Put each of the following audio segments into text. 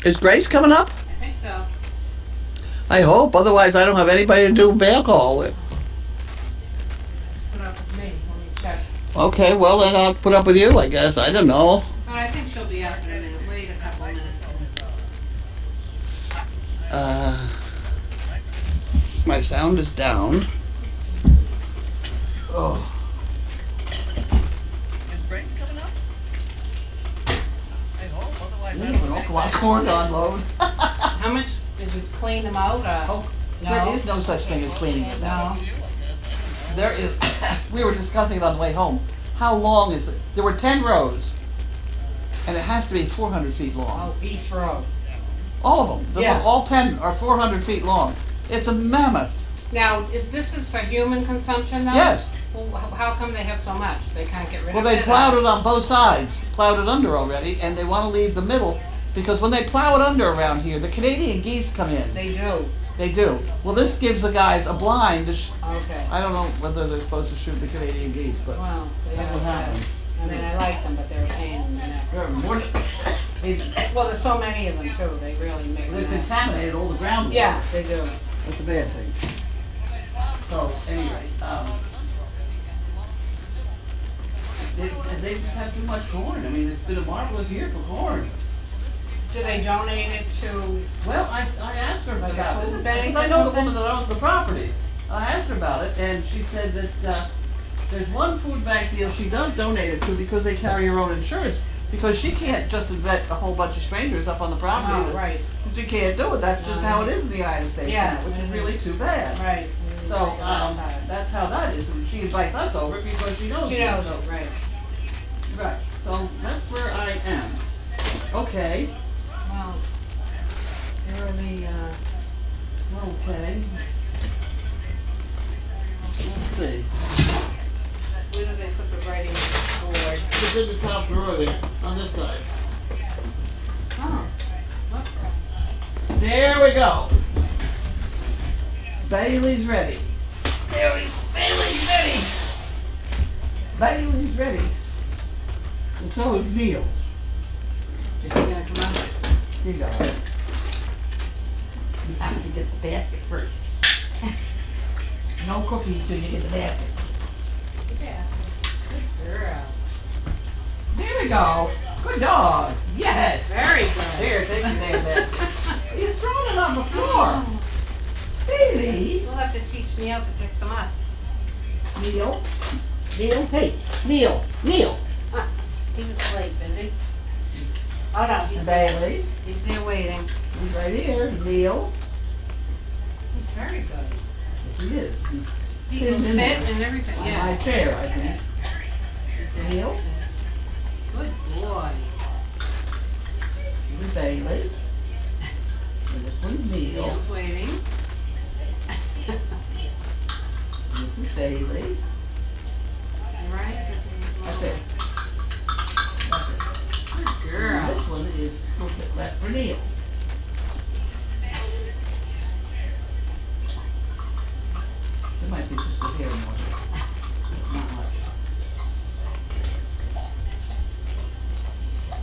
Is Grace coming up? I think so. I hope. Otherwise, I don't have anybody to do mail call with. Put up with me. Let me check. Okay, well then I'll put up with you, I guess. I don't know. Oh, I think she'll be out in a minute. Wait a couple of minutes. My sound is down. Oh. Is Grace coming up? I hope. Otherwise, I have an awful lot of corn to unload. How much did you clean them out? Oh, No? there is no such thing as cleaning it now. No. There is. We were discussing it on the way home. How long is it? There were 10 rows, and it has to be 400 feet long. Oh, each row. All of them. Yeah. All 10 are 400 feet long. It's a mammoth. Now, this is for human consumption though? Yes. Well, how come they have so much? They can't get rid Well, of it? they plowed it on both sides, plowed it under already, and they want to leave the middle because when they plow it under around here, the Canadian geese come in. They do. They do. Well, this gives the guys a blind to Okay. I don't know whether they're supposed to shoot the Canadian geese, but Well, they that's have what a happens. test. I mean, I like them, but they're a pain in the neck. they're more Well, there's so many of them too. They really make a they've mess. contaminated all the ground. Yeah, they do. That's a bad thing. So, anyway, they just have too much corn. I mean, it's been a marvelous year for corn. Do they donate it to? Well, I asked her Like a about food it. bank I or know the something? woman that owns the property. I asked her about it, and she said that there's one food bank deal she does donate it to because they carry her own insurance. Because she can't just vet a whole bunch of strangers up on the property. Oh, right, She can't do it. That's just how it is in the United States Yeah. now, which is really too bad. right. So, that's how that is. And she invites us over because she knows. She me, knows so- it, right. Right. So that's where I am. Okay. Well, here are the, Okay. Let's see. where do they put the writing board? It's in the top drawer there, on this side. Oh, look. There we go. Bailey's ready. Bailey's ready. Bailey's ready. And so is Neil. Is he gonna come out? You got it. You have to get the basket first. No cookies till you get the basket. Good girl. There we go. Good dog. Yes. Very good. Here, take your damn basket. You're throwing it on the floor. Bailey. You'll have to teach me how to pick them up. Neil. Neil. Hey. Neil. Neil. He's asleep, is he? Oh, no, he's there. Bailey. He's there waiting. He's right here. Neil. He's very good. Yes, he is. He Pinned can in sit there. and everything, On yeah. my chair, I think. Neil. Good boy. This is Bailey. And this one's Neil. Neil's waiting. This is Bailey. You right? This is That's it. That's it. Good And girl. this one is left for Neil. There might be just a hair more. Not much.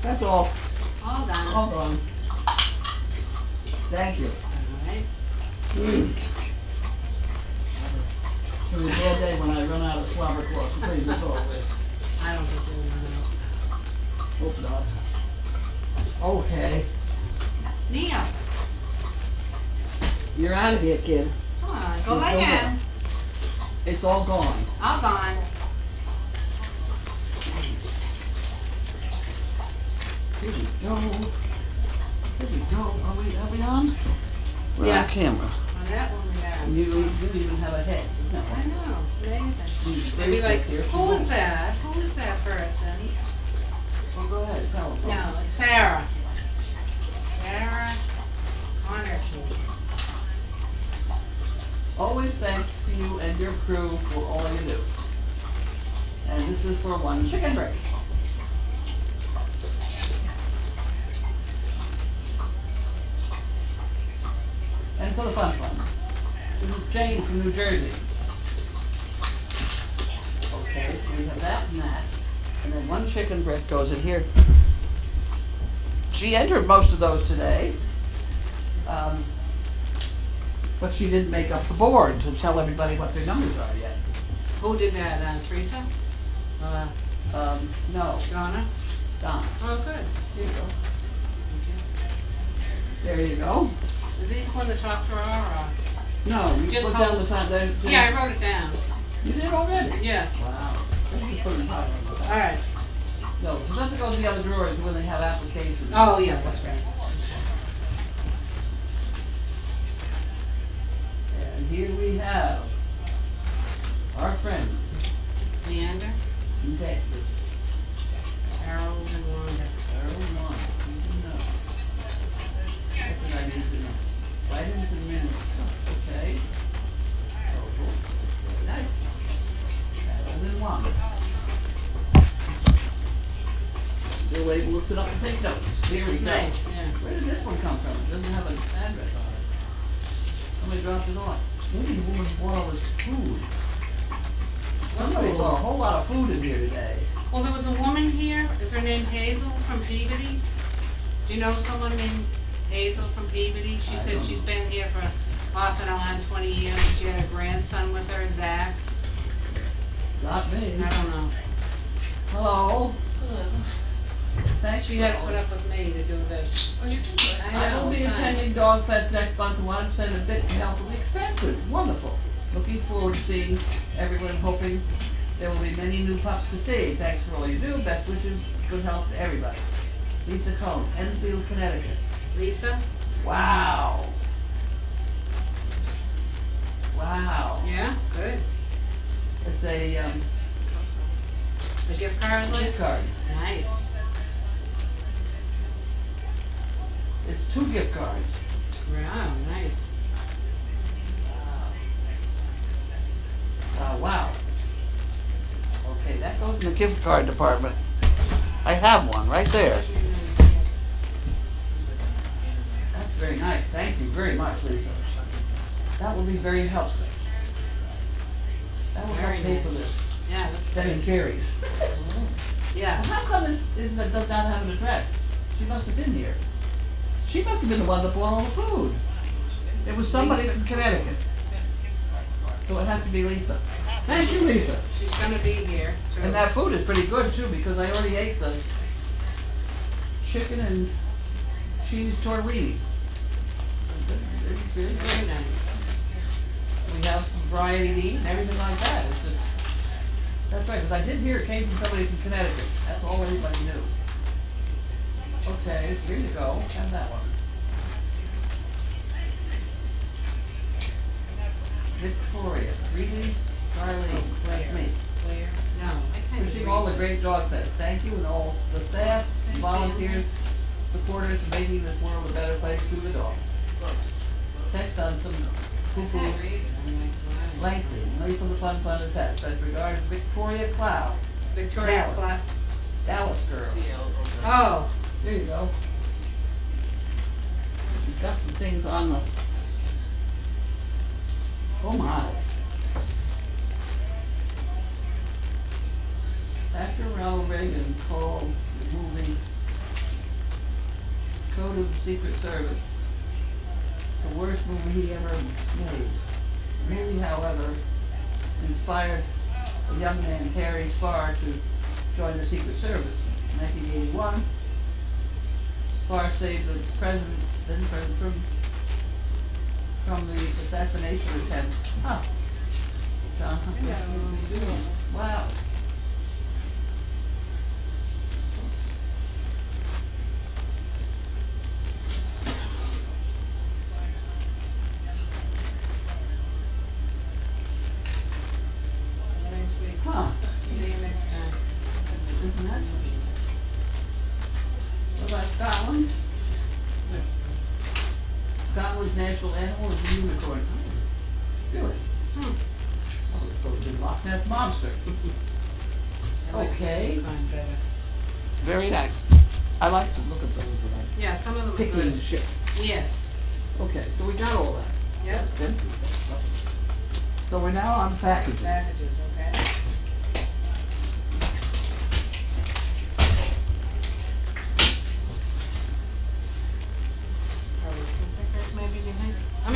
That's all. All done. All gone. Thank you. Alright. It was a bad day when I run out of slobber cloths to clean this off with. I don't think you'll run out. Hope not. Okay. Neil, You're out of here, kid. come on, go He's lay over. down. It's all gone. All gone. Here we go. Here we go. Are we on? We're Yeah. on camera. On that one, we have. You even have a head. Isn't that I one? know, it's amazing. Maybe Maybe like, here. who is that? Who is that person? Well, go ahead. Tell them. No, it's Sarah. Sarah Connor. Always thanks to you and your crew for all you do. And this is for one chicken break. And for the fun one. This is Jane from New Jersey. Okay, so we have that and that. And then one chicken breast goes in here. she entered most of those today. But she didn't make up the board to tell everybody what their numbers are yet. Who did that, Teresa? No, Donna? Don, Oh, good. here you go. There you go. Is these one to talk to her, No, you Just put down hold- the time, or? Yeah, I wrote it down. You did already? Yeah, Wow. Let me put it in higher on the top. alright. No, because that's goes in the other drawers when they have applications. Oh, yeah, that's right. And here we have our friend Leander, in Texas, Harold, and Wanda. Harold Long. Need to know. What did I need to know? Vitamins and minerals. Okay. Total. Very nice. Harold and Wanda. Still able to sit up and take notes. Here we It's go. nice, yeah. Where did this one come from? It doesn't have an address on it. Somebody dropped it off. Maybe the woman bought all this food. Somebody bought a whole lot of food in here today. Well, there was a woman here, is her name Hazel from Peabody? Do you know someone named Hazel from Peabody? She I said don't she's been here for off and on 20 years. She had a grandson with her, Zach. Not me. I don't know. Hello. Thanks. She had to put up with me to do this. Oh, you can do it. I I know, will be it's fine. attending Dog Fest next month and wanted to send a bit to help with the expenses. Wonderful. Looking forward to seeing everyone, hoping there will be many new pups to see. Thanks for all you do. Best wishes, good health to everybody. Lisa Cohn, Enfield, Connecticut. Lisa? Wow. Wow. Yeah, good. It's a A gift card, gift like? card. Nice. It's 2 gift cards. Wow, nice. Wow. Okay, that goes in the gift card department. I have one right there. That's very nice. Thank you very much, Lisa. That will be very helpful. That will help Very pay for nice. this. Yeah, that's Ben good. and Jerry's. Yeah. How come this does not have an address? She must have been here. She must have been the one that bought all the food. It was somebody Lisa. from Connecticut. So it has to be Lisa. Thank you, Lisa. She's gonna be here, too. And that food is pretty good too, because I already ate the chicken and cheese tortellini. Very nice. We have some variety to eat and everything like that. It's just, that's right, because I did hear it came from somebody from Connecticut. That's all anybody knew. Okay, here you go. Have that one. Victoria, Reedy, Darlene, that's me. Claire? No, I kind of. Wishing all the great Dog Fest. Thank you and all the staff, volunteers, supporters for making this world a better place through the dog. Text on some poo-poo lengthy. Only for the fun attached. Best regards, Victoria Cloud, Victoria Dallas. Clark. Dallas girl. Oh, There you go. You've got some things on the, oh my. After Ronald Reagan called the movie Code of the Secret Service the worst movie he ever made. The movie, however, inspired a young man, Terry Spar, to join the Secret Service. In 1981, Spar saved the president, then from the assassination attempt. Huh. John Humphrey. Wow. nice week. Huh. See you next time. Isn't that? What about Scotland? Scotland's national animal is the unicorn. Really? Oh, it's supposed to be Loch Ness Monster. I like Okay. the kind better. Very nice. I like to look at those when I'm Yeah, some of them are picking good. shit. Yes. Okay, so we got all that. Yep. So we're now on packaging. Packages, okay.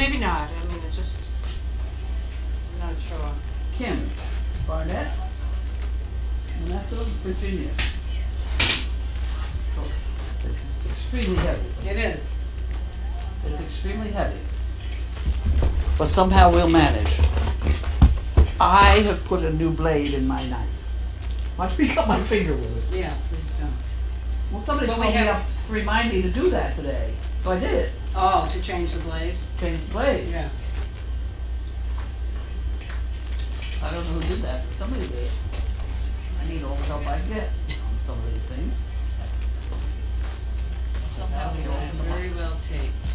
maybe not, I mean, it just, I'm not sure. Kim Barnett, Manessa, Virginia. So, it's extremely heavy. It is. It's extremely heavy. But somehow we'll manage. I have put a new blade in my knife. Watch me cut my finger with it. Yeah, please don't. Well, somebody Well, called we me have- up to remind me to do that today. So I did it. Oh, to change the blade? Change the blade. Yeah. I don't know who did that, but somebody did. I need all the help I can get on some of these things. Somehow we open them up. Very well taped.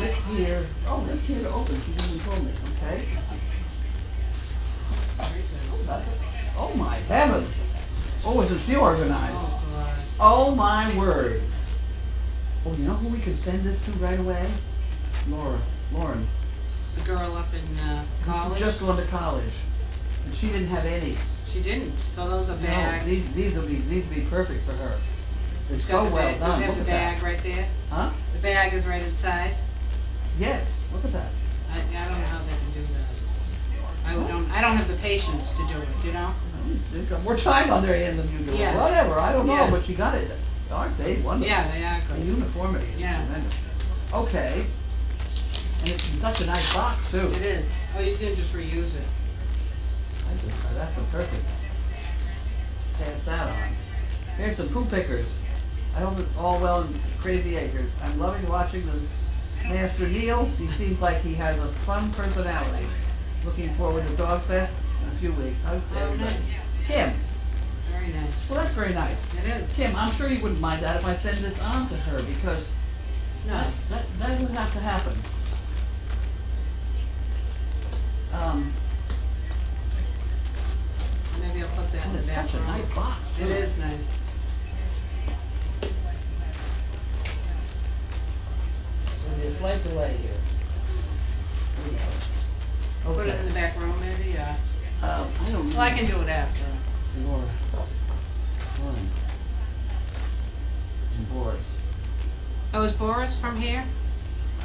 Lift here, lift here to open, she didn't tell me, okay? Oh my heavens! Oh, isn't she organized? Oh, God. Oh my word! Oh, you know who we can send this to right away? Lauren. The girl up in college? Just going to college. And she didn't have any. She didn't, so those are No, bags. these will be perfect for her. It's It's so got the well bag. Does done, it have look the at bag that. right there? Huh? The bag is right inside? Yes, look at that. I don't know how they can do that. I don't have the patience to do it, you know? They've got more time on their hands than you do. Yeah. Whatever, I don't know, Yeah. but she got it. Aren't they wonderful? Yeah, they are The good. uniformity is Yeah. tremendous. Okay. And it's in such a nice box too. It is. Oh, you can just reuse it. That's perfect. Pass that on. Here's some poo pickers. I hope it's all well in Crazy Acres. I'm loving watching the Master Neil. He seems like he has a fun personality. Looking forward to Dog Fest in a few weeks. How's Oh, everybody? nice. Kim. Very nice. Well, that's very nice. It is. Kim, I'm sure you wouldn't mind that if I send this on to her because No. that would have to happen. Maybe I'll put that in And the it's back such a room. nice box too. It is nice. There'll be a flight delay here. There we go. Put it in the back room maybe, yeah. I don't know. Well, I can do it after. Laura. Lauren. And Boris. Oh, is Boris from here?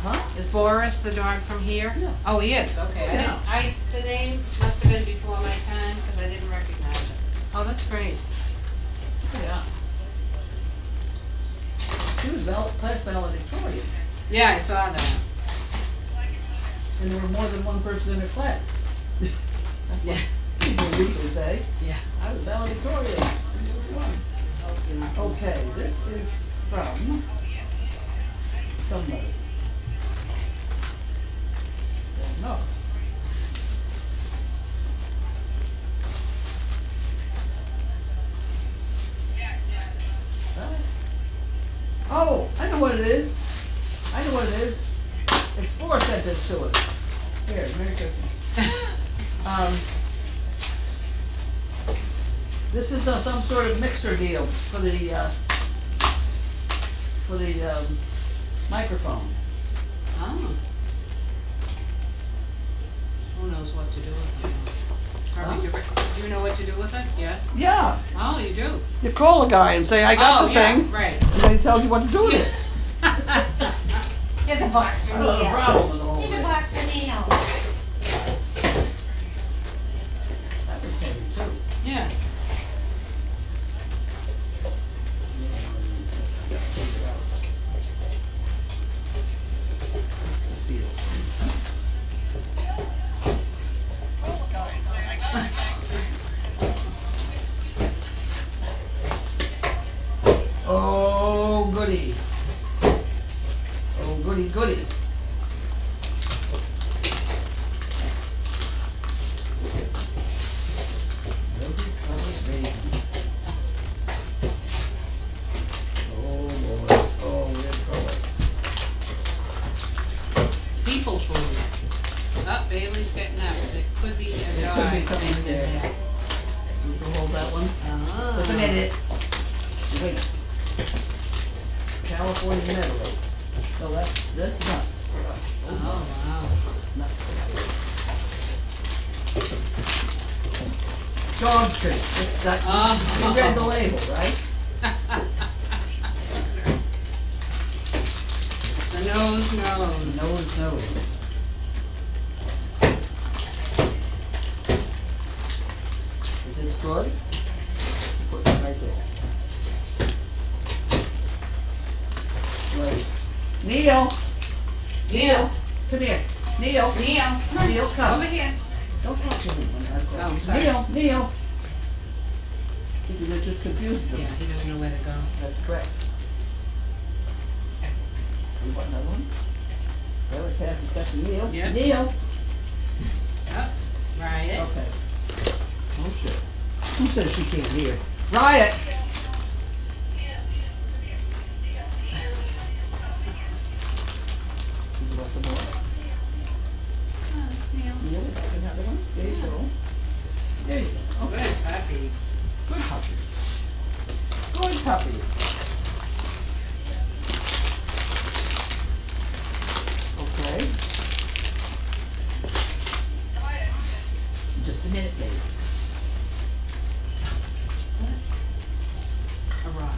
Huh? Is Boris the dog from here? Yeah. Oh, he is, okay. Yeah. The name must have been before my time, because I didn't recognize it. Oh, that's great. Yeah. She was class valedictorian, Yeah, I saw that. and there were more than one person in her class. That's Yeah. what people usually say. Yeah. I was valedictorian. Okay, this is from somebody. Don't know. Oh, I know what it is. I know what it is. Explorer sent this to us. Here, Merry Christmas. This is some sort of mixer deal for the microphone. Oh. Who knows what to do with it? Probably do you know what to do with it? Yeah? Yeah, Oh, you do? you call a guy and say, I got Oh, the yeah, thing, right. and then he tells you what to do with it. Here's a box for I don't have a Neil. problem with the whole Here's a thing. box for Neil. That was heavy too. Yeah. Oh, goody. Oh, goody, goody. Rosy colored bacon. Oh, boy. Oh, red color. People food. Oh, Bailey's getting up. It could be a It dog. could be something in there. You can hold that one. Ah. Just a minute. Wait. California medley. No, that's nuts. Oh, wow. Nuts. Dog treat. It's got- Oh. You read the label, right? The nose knows. Nose. good. Put it right there. Right. Neil, Neil, come here. Neil, Neil, come. over here. Don't talk to me when I Oh, call. I'm sorry. Neil. You're just confused Yeah, them. he doesn't know where to go. That's correct. You want another one? Well, it passes back to Neil. Yeah. Neil. Oh, Riot. Okay. Oh shit. Who says she can't hear? Riot! You want some more? Neil. Neil, if I can have one? There you go. There you go. Okay. Good puppies. Good puppies. Good puppies. Okay. Just a minute, baby. What is that? A rock.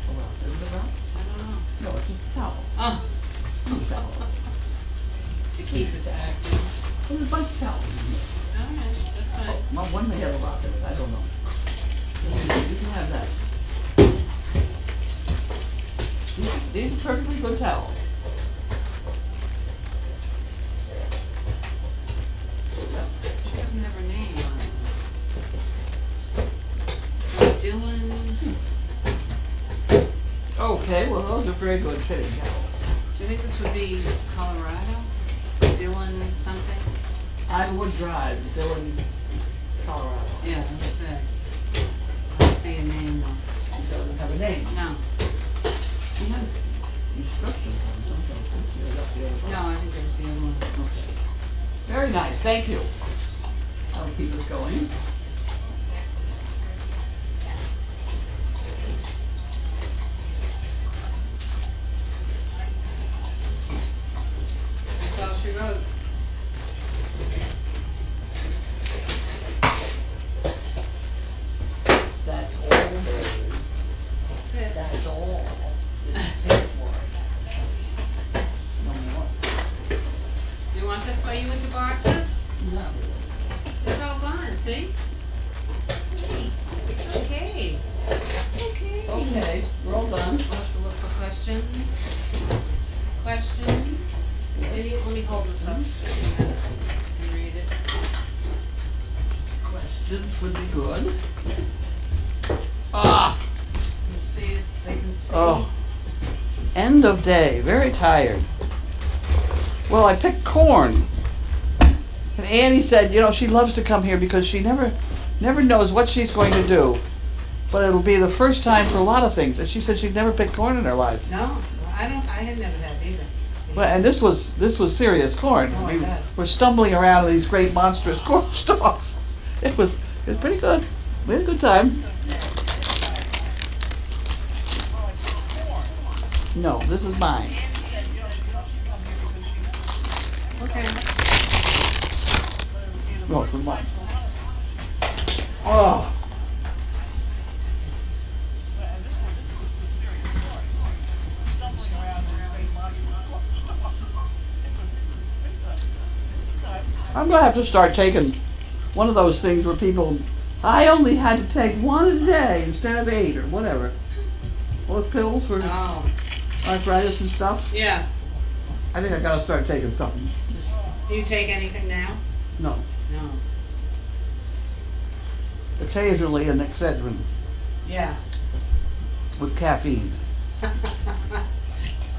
Oh, well, there's a rock? I don't know. No, it's just a towel. Oh, Two towels. to keep it active. There's a bunch of towels in here. Alright, that's fine. Oh, well, one may have a rock in it, I don't know. You can have that. These are perfectly good towels. She doesn't have her name on it. Dylan, Okay, well, those are very good fitting towels. do you think this would be Colorado? Dylan something? I would drive Dillon, Colorado. Yeah, that's it. I don't see a name though. It doesn't have a name. No, It has instructions on something. no, I think there's the other one. Okay. Very nice, thank you. I'll keep it going. That's all she wrote. That's all there is. That's it. That's all. It's paid for. No more. You want this by you with your boxes? No. It's all gone, see? Okay. Okay. Okay, we're all done. We'll have to look for questions. Questions? Let me hold this up. And read it. Questions would be good. Ah! We'll see if they can see. Oh. End of day, very tired. Well, I picked corn. And Annie said, you know, she loves to come here because she never knows what she's going to do. But it'll be the first time for a lot of things. And she said she'd never picked corn in her life. No, well, I had never had either. Well, and this was serious corn. Oh, I bet. We're stumbling around in these great monstrous corn stalks. It was pretty good. We had a good time. No, this is mine. Okay. No, this is mine. Oh. I'm gonna have to start taking one of those things where people, I only had to take one a day instead of 8 or whatever. Those pills for Oh, arthritis and stuff. yeah. I think I gotta start taking something. Do you take anything now? No, No. occasionally an Excedrin Yeah. with caffeine.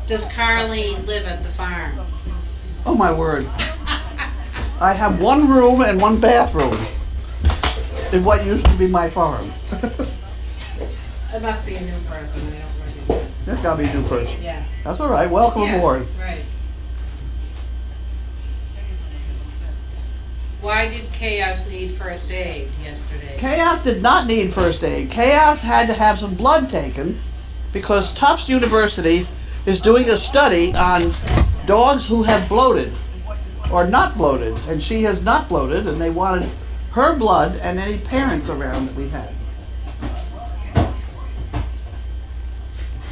Does Carlene live at the farm? Oh my word. I have one room and one bathroom in what used to be my farm. It must be a new person, I don't recognize. That's gotta be a new person. Yeah. That's all right. Welcome Yeah, aboard. Right. Why did Chaos need first aid yesterday? Chaos did not need first aid. Chaos had to have some blood taken because Tufts University is doing a study on dogs who have bloated or not bloated, and she has not bloated, and they wanted her blood and any parents around that we had.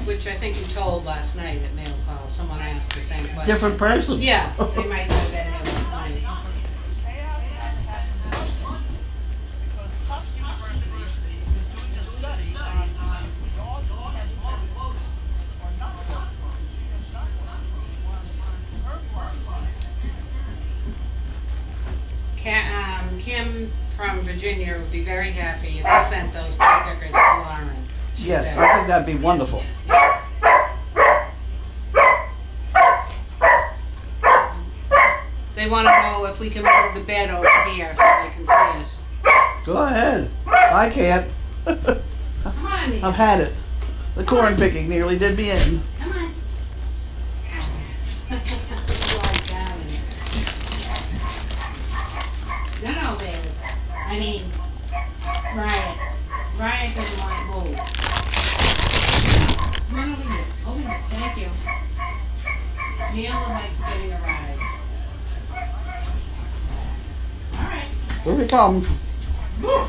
Which I think you told last night at mail call, someone asked the same question. Different person. Yeah, they might not have been here last night. Kim from Virginia would be very happy if you sent those pickers to Lauren. She Yes, said. I think that'd be wonderful. They wanna know if we can move the bed over here so they can see it. Go ahead. I can't. Come on, Neil. I've had it. The corn picking nearly did me in. Come on. Lie down in there. No, baby. I mean, Riot. Riot doesn't want to move. Come on over here. Over here. Thank you. Neil likes getting a ride. All right. Here we come. Can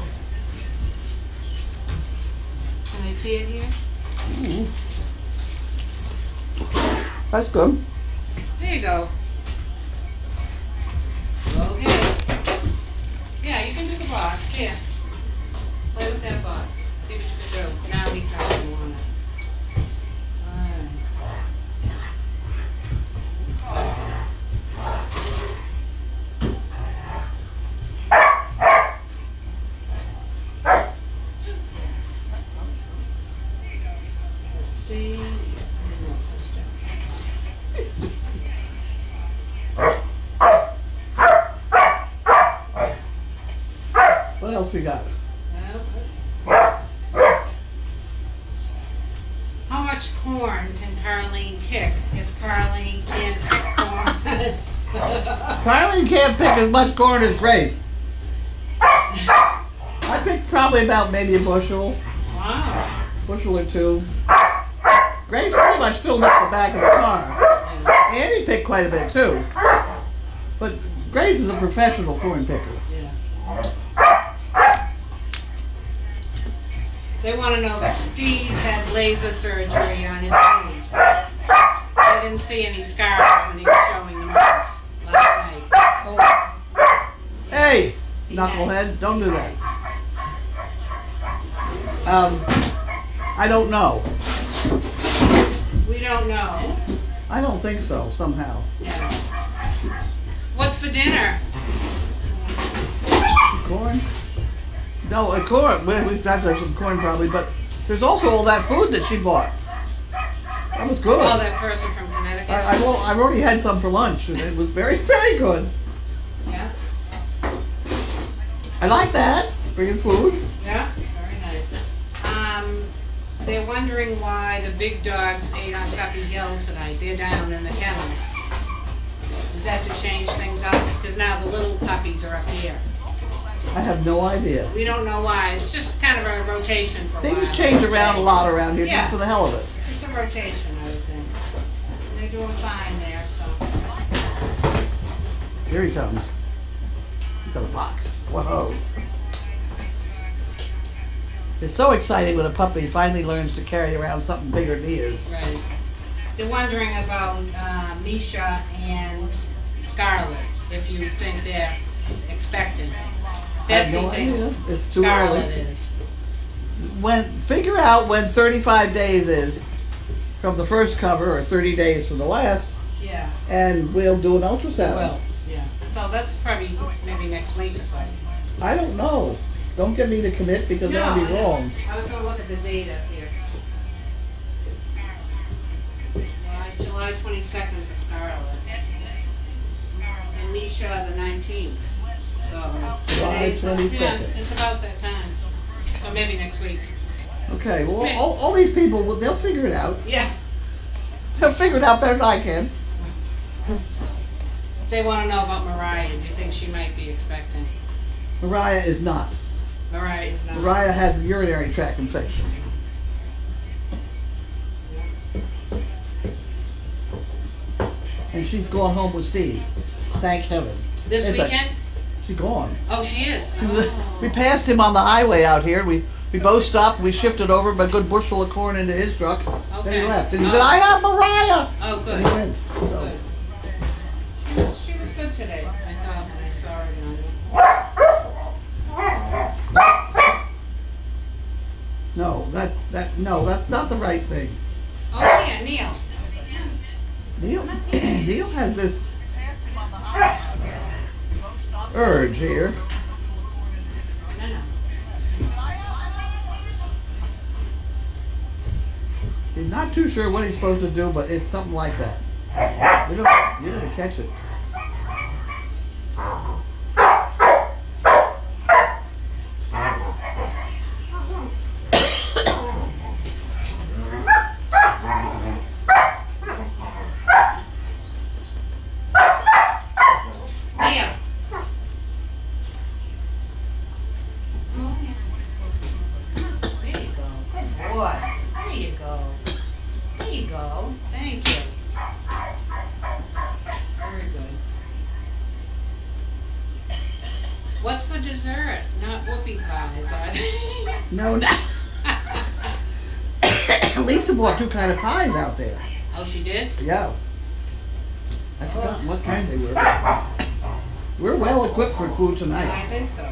I see it here? That's good. There you go. Okay. Yeah, you can do the box. Here. Play with that box. See what you can do. Now he's not gonna want it. Alright. Let's see. What else we got? How much corn can Carleen pick if Carleen can't pick corn? Carleen can't pick as much corn as Grace. I picked probably about maybe a bushel or two. Grace pretty much filled up the back of the car. Andy picked quite a bit too. But Grace is a professional corn picker. They want to know if Steve had laser surgery on his knee. I didn't see any scars when he was showing them off last night. Oh. Hey, Be knucklehead, nice. don't do that. I don't know. We don't know. I don't think so, somehow. Yeah. What's for dinner? Corn? No, corn. We have to have some corn probably, but there's also all that food that she bought. That was good. Oh, that person from Connecticut? I've already had some for lunch, and it was very, very good. Yeah? I like that. Bringing food. Yeah? Very nice. They're wondering why the big dogs ate on Puppy Hill tonight. They're down in the kennels. Is that to change things up? Because now the little puppies are up here. I have no idea. We don't know why. It's just kind of a rotation for a while. Things change I'd around say. a lot around here Yeah. just for the hell of it. It's a rotation, I would think. They're doing fine there, so. Here he comes. He's got a box. Whoa. It's so exciting when a puppy finally learns to carry around something bigger than he is. Right. They're wondering about Misha and Scarlett, if you think they're expecting. I have Betsy no idea. thinks It's too Scarlett early. is. Figure out when 35 days is from the first cover, or 30 days from the last, Yeah, and we'll do an ultrasound. well, yeah. So that's probably maybe next week or something. I don't know. Don't get me to commit because No, that'll I be know. wrong. I was gonna look at the date up here. July 22nd for Scarlett. And Misha the 19th. So. July today's the- 22nd. Yeah, it's about that time. So maybe next week. Okay, well, all these people, they'll figure it out. Yeah. They'll figure it out better than I can. They wanna know about Mariah. Do you think she might be expecting? Mariah is not. Mariah is not. Mariah has a urinary tract infection. And she's gone home with Steve. Thank heaven. This It's like- weekend? She's gone. Oh, she is. We passed him on the highway out here. We both stopped. We shifted over a good bushel of corn into his truck. Then Okay. he left. And he said, I have Mariah. Oh, And good. he went. So, Good. She was good today, I thought, when I saw her down there. no, that's not the right thing. Oh, yeah, Neil. Neil has this urge here. He's not too sure what he's supposed to do, but it's something like that. You're gonna catch it. Neil. There you go. Good boy. There you go. There you go. Thank you. Very good. What's for dessert? Not whoopie pies, are they? No, no. Lisa bought two kind of pies out there. Oh, she did? Yeah. I forgot what kind they were. We're well equipped for food I tonight. think so.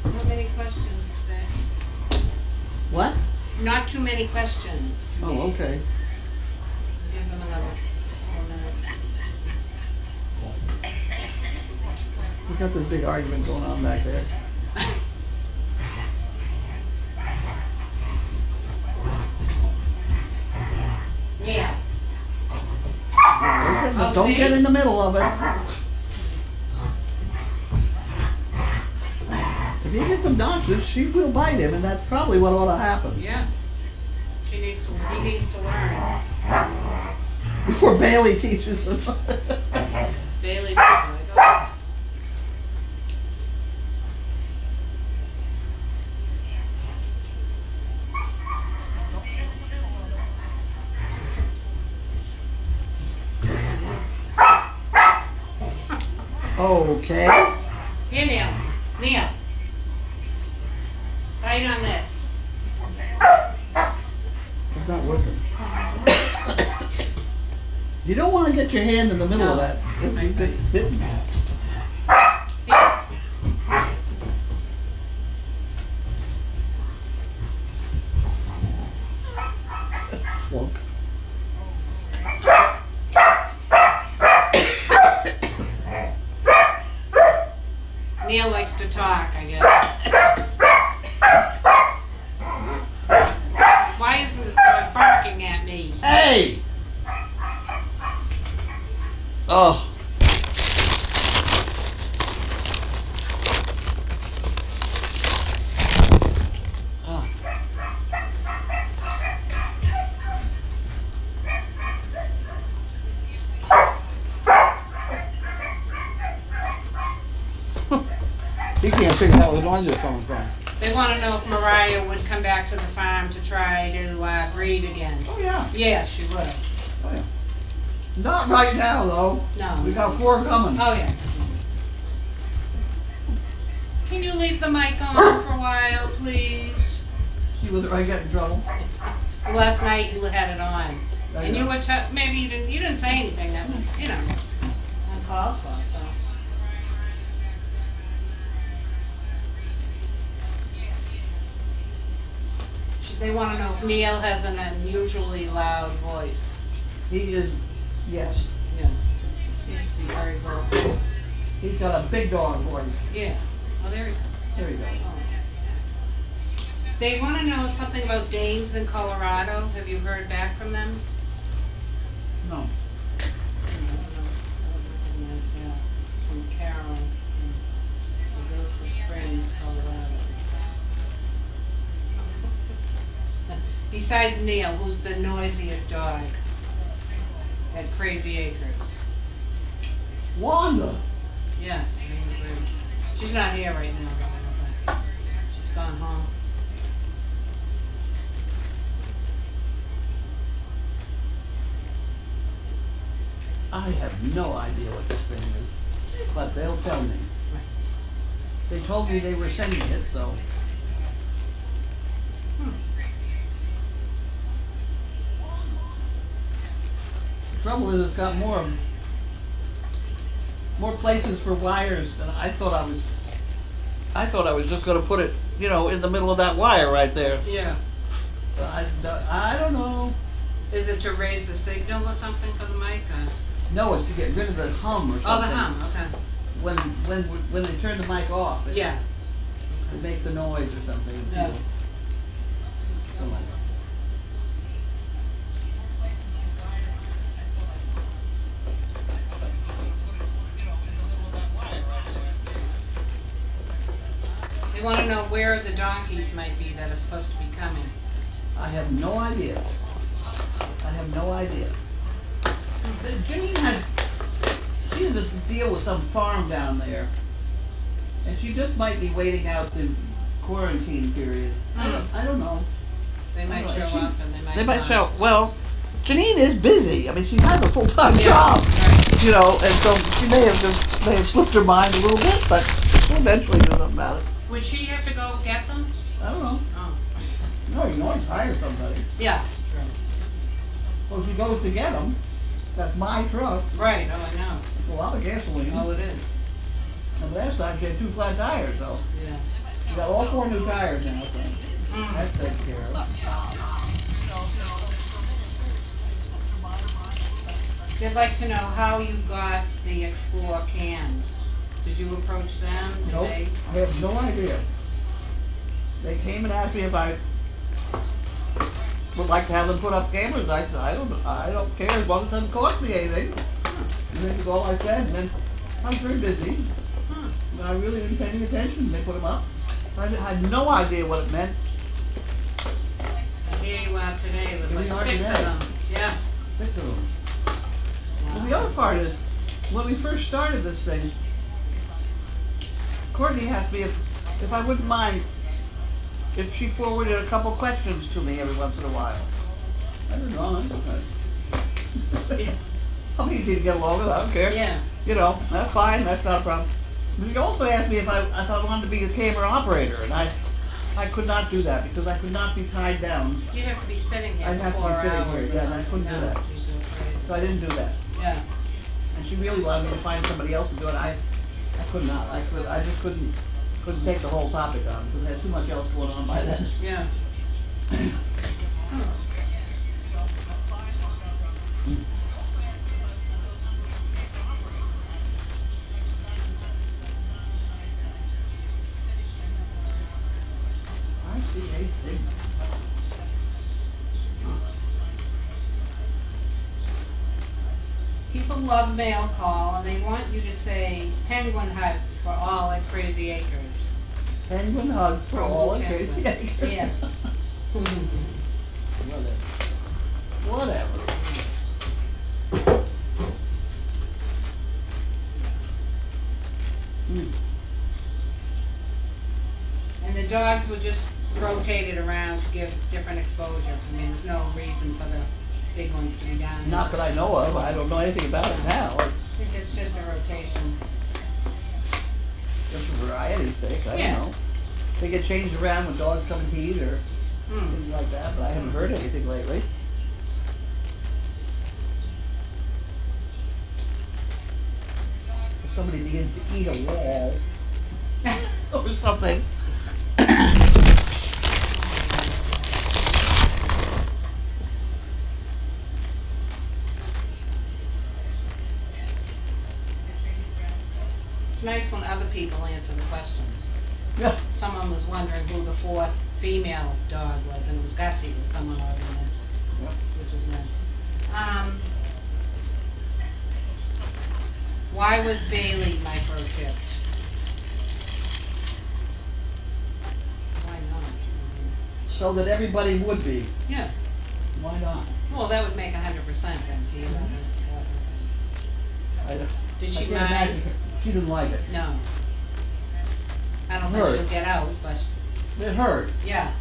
Not many questions today. What? Not too many questions. Oh, okay. Give them another 4 minutes. We got this big argument going on back there. Yeah. Don't get in the middle of it. If he gets obnoxious, she will bite him, and that's probably what ought to happen. Yeah. He needs to learn. Before Bailey teaches him. Bailey's like, oh. Okay. Here, Neil. Neil. Bite on this. It's not working. You don't want to get your hand in the middle of that. You get bitten. Here. Flunk. Neil likes to talk, I guess. Why isn't this dog barking at me? Hey! Oh. He can't figure out where the noise is coming from. They want to know if Mariah would come back to the farm to try to breed again. Oh, yeah. Yeah, she would. Oh, yeah. Not right now, though. No. We got 4 coming. Oh, yeah. Can you leave the mic on for a while, please? See whether I get in trouble. Last night you had it on, I and you know. were maybe you didn't say anything that was uncalled for. So they want to know if Neil has an unusually loud voice. He is, yes. Yeah, seems to be very vocal. He's got a big dog voice. Yeah. Oh, there he goes. There he goes. Oh. They want to know something about Danes in Colorado. Have you heard back from them? No. I don't recognize that. It's from Carol in Augusta Springs, Colorado. Besides Neil, who's the noisiest dog at Crazy Acres? Wanda. Yeah, she's not here right now, though, I don't think. She's gone home. I have no idea what this thing is, but they'll tell me. They told me they were sending it, so. The trouble is, it's got more places for wires than I thought I was. I thought I was just gonna put it, in the middle of that wire right there. Yeah. So I don't know. Is it to raise the signal or something for the mic? No, it's to get rid of the hum or something. Oh, the hum, okay. When they turn the mic off, it Yeah. makes a noise or something. Yeah. Excellent. They wanna know where the donkeys might be that are supposed to be coming. I have no idea. I have no idea. Janine she has a deal with some farm down there. And she just might be waiting out the quarantine period. I don't know. They might Alright, show she's- up and they might They might not. show, well, Janine is busy. I mean, she has a full-time Yeah, job, right. you know, and so she may have slipped her mind a little bit, but she'll eventually do something about it. Would she have to go get them? I don't know. Oh, No, you can always hire somebody. yeah, Well, if she goes to get them, that's my truck. right, oh, I know. It's a lot of gasoline. Oh, it is, And last time she had 2 flat tires, though. yeah. She got all 4 new tires now, so Mm. that's taken care of. They'd like to know how you got the Explore cams. Did you approach them? Did Nope, they? I have no idea. They came and asked me if I would like to have them put up cameras. I said, I don't care as long as it doesn't cost me anything. And that's all I said, and then I was very busy. Hmm. And I really didn't pay any attention. They put them up. I had no idea what it meant. Here you are today with Here we like are 6 today. of them, yeah. 6 of them. Well, Wow. the other part is, when we first started this thing, Courtney asked me if I wouldn't mind if she forwarded a couple questions to me every once in a while. I said, no, that's okay. Yeah. I'm easy to get along with, I don't care. Yeah, You know, that's fine, that's not a problem. But she also asked me if I wanted to be a camera operator, and I could not do that because I could not be tied down. you'd have to be sitting here I'd for have to be 4 hours sitting or here, something. yeah, and I couldn't do No, that. you'd go crazy. So I didn't do that. Yeah, And she really wanted me to find somebody else to do it. I could not. I just couldn't take the whole topic on because I had too much else going on by then. yeah. ICAC. People love mail call and they want you to say penguin hugs for all at Crazy Acres. Penguin hug for From all in Penguin. Crazy Acres. Yes. Whatever. And the dogs were just rotated around to give different exposure. I mean, there's no reason for the big ones to be down. Not that I know of. I don't know anything about it now. I think it's just a rotation. Just for variety's sake. I Yeah. don't know. They get changed around when dogs come in heat or Hmm. things like that, but I haven't heard anything lately. If somebody begins to eat a wall or something. It's nice when other people answer the questions. Yeah. Someone was wondering who the 4th female dog was, and it was Gussie that someone already answered, Yep. which was nice. Why was Bailey microchipped? Why not? So that everybody would be. Yeah, Why not? well, that would make 100% then for you. I don't- Did I she can't mind? imagine. She didn't like it. No. I don't think Hurt. she'll get out, but, It hurt. yeah.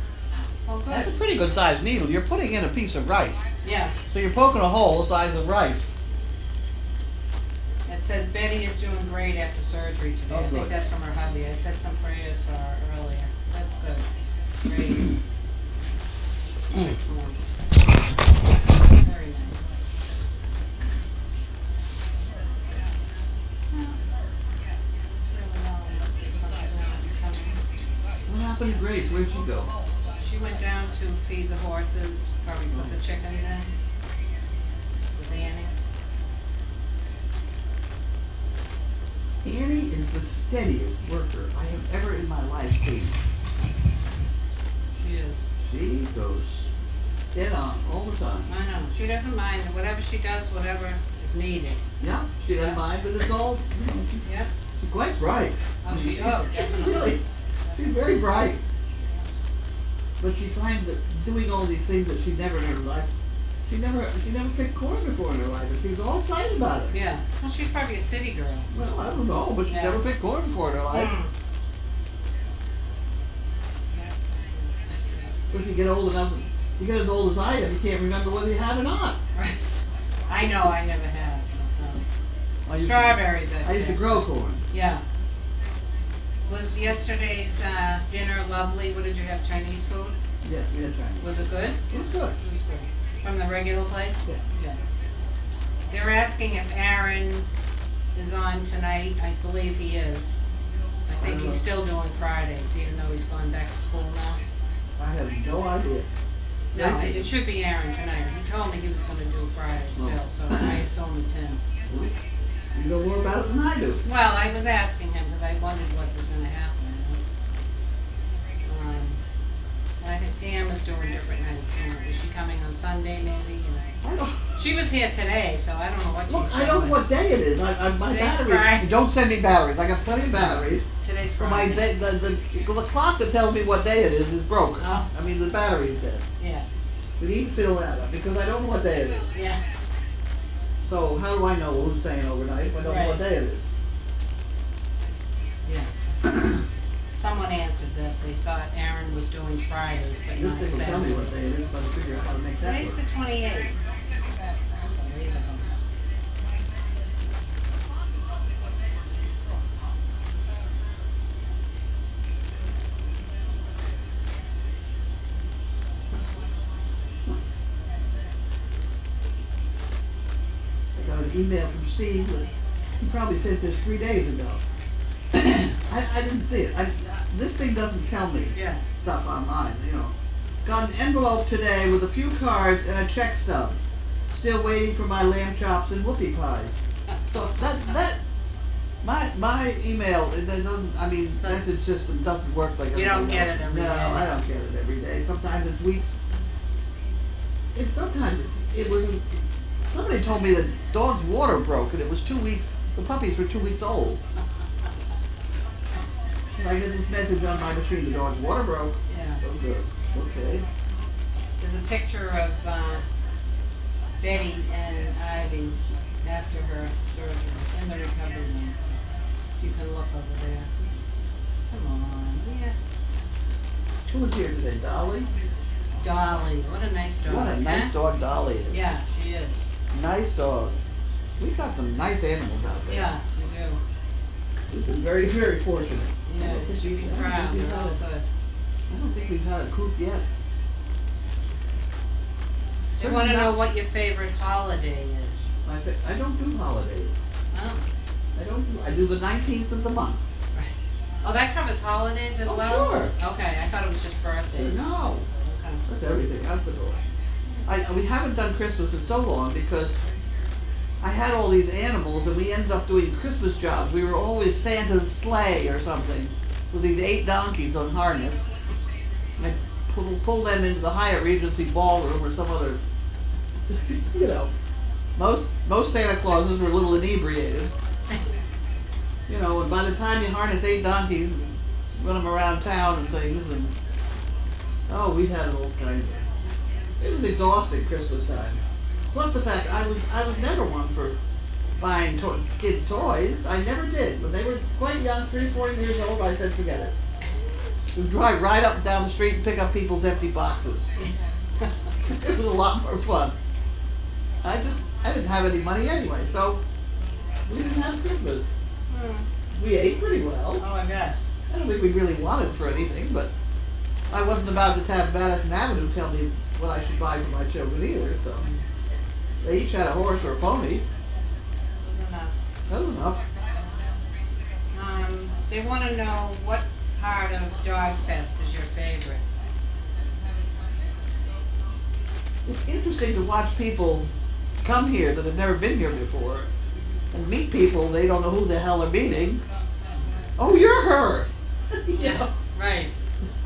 Well, That's a good, pretty good sized needle. You're putting in a piece of rice. yeah. So you're poking a hole the size of rice. It says Betty is doing great after surgery today. Oh, I think good. that's from her hubby. I said some prayers for her earlier. That's good. Great. Excellent. Very nice. Well, it's really long unless there's something else coming. What happened to Grace? Where'd she go? She went down to feed the horses, probably put the chickens in with Annie. Annie is the steadiest worker I have ever in my life seen. She is. She goes in on all the time. I know, she doesn't mind, whatever she does, whatever is needed. Yeah, she doesn't mind, but it's all, you know, Yep. she's quite bright. Oh, She's definitely. really, she's very bright. But she finds that doing all these things that she never in her life, she never picked corn before in her life, and she was all excited about it. Yeah, well, she's probably a city girl. Well, I don't know, but she Yeah. never picked corn before in her life. Mm. But you get old enough, you get as old as I am, you can't remember whether you have or not. Right. I know, I never have, so. I used to- Strawberries, I I used to think. grow corn. Yeah. Was yesterday's dinner lovely? What did you have, Chinese food? Yes, we had Chinese. Was it good? It was good. It was good. From the regular place? Yeah. Yeah. They're asking if Aaron is on tonight. I believe he is. I think he's still doing Fridays, even though he's going back to school now. I have no idea. No, it should be Aaron tonight. He told me he was gonna do Friday still, so I assume it's him. You know more about it than I do. Well, I was asking him because I wondered what was gonna happen. I think Pam is doing different nights. Is she coming on Sunday maybe? I don't, She was here today, so I don't know what she's look, doing. I don't know what day it is. My Today's batteries, Friday. don't send me batteries. I got plenty of batteries. Today's But my Friday. day, the clock that tells me what day it is broken. Oh. I mean, the battery is dead. Yeah, We need to fill that up because I don't know what day it is. yeah. So how do I know who's staying overnight if I don't know what Right. day it is? Yeah. Someone answered that they thought Aaron was doing Fridays, but This not thing will tell me what day Saturdays. it is, but I figure out how to make that Today's the work. 28th. Unbelievable. I got an email from Steve that he probably sent this 3 days ago. I didn't see it. This thing doesn't tell me Yeah. stuff online, you know. Got an envelope today with a few cards and a check stub. Still waiting for my lamb chops and whoopie pies. So my email, it doesn't, I mean, So- message system doesn't work like You don't everything get else. it every No, day. I don't get it every day. Sometimes it's weeks. Sometimes it was, somebody told me that dog's water broke and it was 2 weeks, the puppies were 2 weeks old. So I get this message on my machine, the dog's water broke. Yeah. Oh, good, okay. There's a picture of Betty and Ivy after her surgery in the recovery room. You can look over there. Come on, yeah. Who was here today, Dolly? Dolly, what a nice dog. What a nice huh? dog Dolly is. Yeah, she is. Nice dog. We got some nice animals out there. Yeah, you do. We've been very, very fortunate. Yeah, I don't think you we've- can I don't proud, think we've they're had all a- good. I don't think we've had a coop yet. They wanna know what your favorite holiday is. I don't do holidays. Oh, I do the 19th of the month. right. Oh, that covers holidays as Oh, well? sure. Okay, I thought it was just birthdays. No, Okay. that's everything out the door. We haven't done Christmas in so long because I had all these animals and we ended up doing Christmas jobs. We were always Santa's sleigh or something with these 8 donkeys on harness. And I'd pull them into the Hyatt Regency ballroom or some other, you know. Most Santa Clauses were a little inebriated. You know, and by the time you harness 8 donkeys and run them around town and things, and oh, we had all kinds of. It was exhausting Christmas time. Plus the fact I was never one for buying kids toys. I never did. When they were quite young, 3, 4 years old, I said forget it. We'd drive right up and down the street and pick up people's empty boxes. It was a lot more fun. I didn't have any money anyway, so we didn't have Christmas. We ate pretty well. Oh, I bet. I don't think we really wanted for anything, but I wasn't about to have Madison Avenue tell me what I should buy for my children either, so. They each had a horse or a pony. Was enough. That was enough. They wanna know what part of Dog Fest is your favorite. It's interesting to watch people come here that have never been here before and meet people they don't know who the hell they're meeting. Oh, you're her! You know? Right.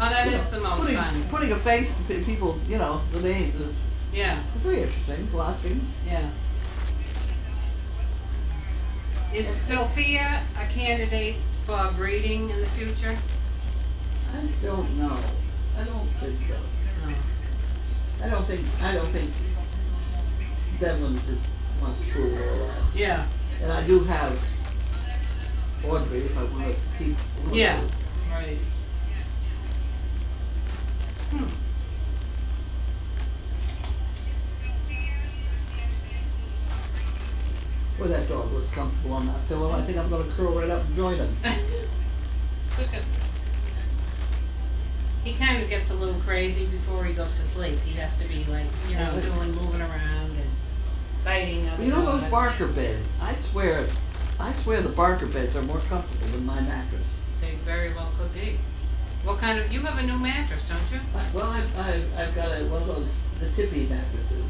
Oh, that you is know, the most fun. putting a face to people, you know, the names is Yeah, very interesting, watching. yeah. Is Sophia a candidate for breeding in the future? I don't know. I don't think so. No. I don't think Devlin is wants to fool all that. Yeah, And I do have Audrey if I want to keep. yeah, right. Boy, that dog was comfortable on that pillow. I think I'm gonna curl right up and join him. Look at. He kind of gets a little crazy before he goes to sleep. He has to be like, you know, moving around and biting other You know those dogs. Barker beds? I swear the Barker beds are more comfortable than my mattress. They very well could be. What kind of, you have a new mattress, don't you? Well, I've got one of those, the tippy mattresses,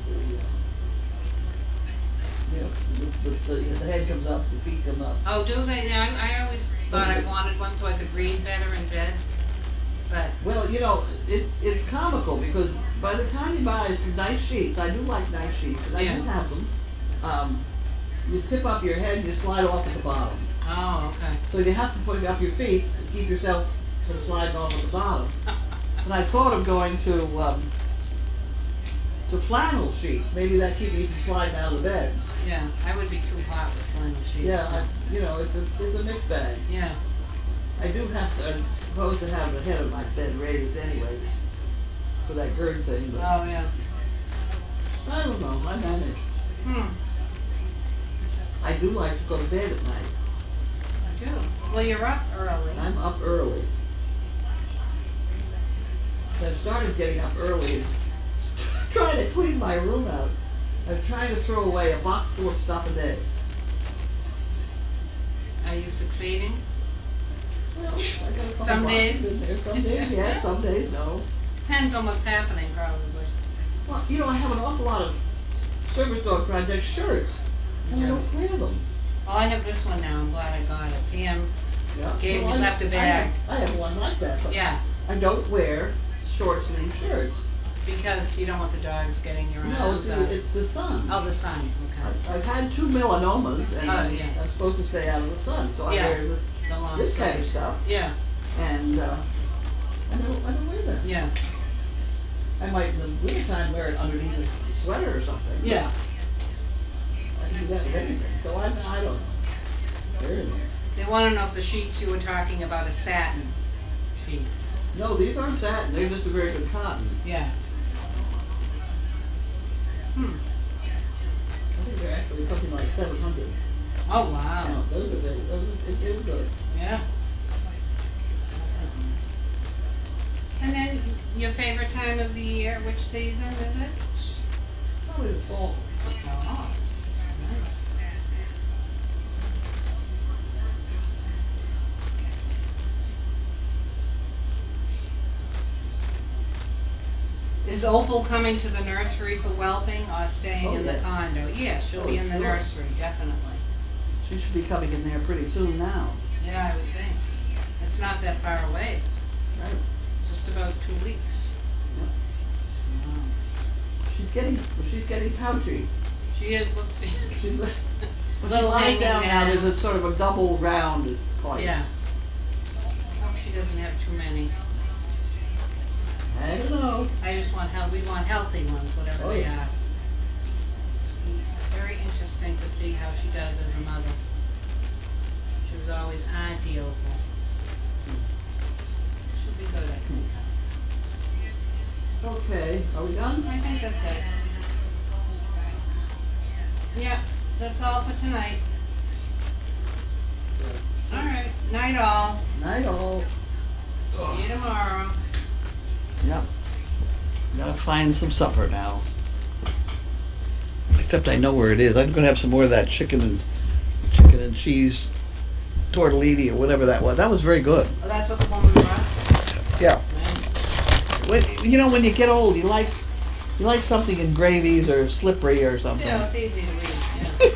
the head comes up, the feet come up. Oh, do they? Now, I always thought I wanted one so I could read better in bed, but, Well, you know, it's comical because by the time you buy some nice sheets, I do like nice sheets, and I do Yeah. have them. You tip up your head and you slide off at the bottom. oh, okay. So you have to put up your feet to keep yourself from sliding off at the bottom. And I thought of going to flannel sheets. Maybe that keep me from sliding out of bed. Yeah, I would be too hot with flannel sheets. Yeah, it's a mixed bag. Yeah, I do have to, I'm supposed to have the head of my bed raised anyway for that gird thing, but oh, yeah. I don't know, I manage. I do like to go to bed at night. I do. Well, you're up early. I'm up early. I started getting up early and trying to clean my room out. I'm trying to throw away a box full of stuff a day. Are you succeeding? Well, I got a couple Some boxes days. in there. Some days, yes, some days, no. Depends on what's happening, probably. Well, you know, I have an awful lot of Service Dog Project shirts, and I don't wear them. Well, I have this one now. I'm glad I got it. Pam Yeah. Gave me I- left a I bag. have one like that, but Yeah, I don't wear short sleeve shirts. because you don't want the dogs getting your No, arms. it's the sun. Oh, the sun, okay. I've had 2 melanomas, and Oh, I'm yeah. supposed to stay out of the sun, so I Yeah. wear The long this kind of sleeve. stuff, Yeah, and I don't wear that. yeah, I might in the wintertime wear it underneath a sweater or something. but yeah. I can do that with anything, so I don't know. They're in there. They wanna know if the sheets you were talking about are satin sheets. No, these aren't satin, they're just a very good cotton. Yeah. I think they're actually something like 700. Oh, wow. No, those are very, it is good. Yeah. And then your favorite time of the year, which season is it? Probably the fall. Oh, nice. Is Opal coming to the nursery for whelping or staying Oh, in the yeah. condo? Yeah, she'll be Oh, in the sure. nursery, definitely. She should be coming in there pretty soon now. Yeah, I would think. It's not that far away, Right. just about 2 weeks. Wow. She's getting pouchy. She is, looks, She's, when she Little lies hanging down now, down. there's a sort of a double round place. yeah. Hope she doesn't have too many. I don't know. I just want we want healthy ones, whatever Oh, they yeah. are. Very interesting to see how she does as a mother. She was always Auntie Opal. She'll be good, I think. Okay, are we done? I think that's it. Yeah, that's all for tonight. All right, night all. Night all. See you tomorrow. Yep. Gotta find some supper now. Except I know where it is. I'm gonna have some more of that chicken and cheese tortellini or whatever that was. That was very good. Oh, that's what the woman brought? Yeah. Nice. When you get old, you like something in gravies or slippery or something. Yeah, it's easy to read,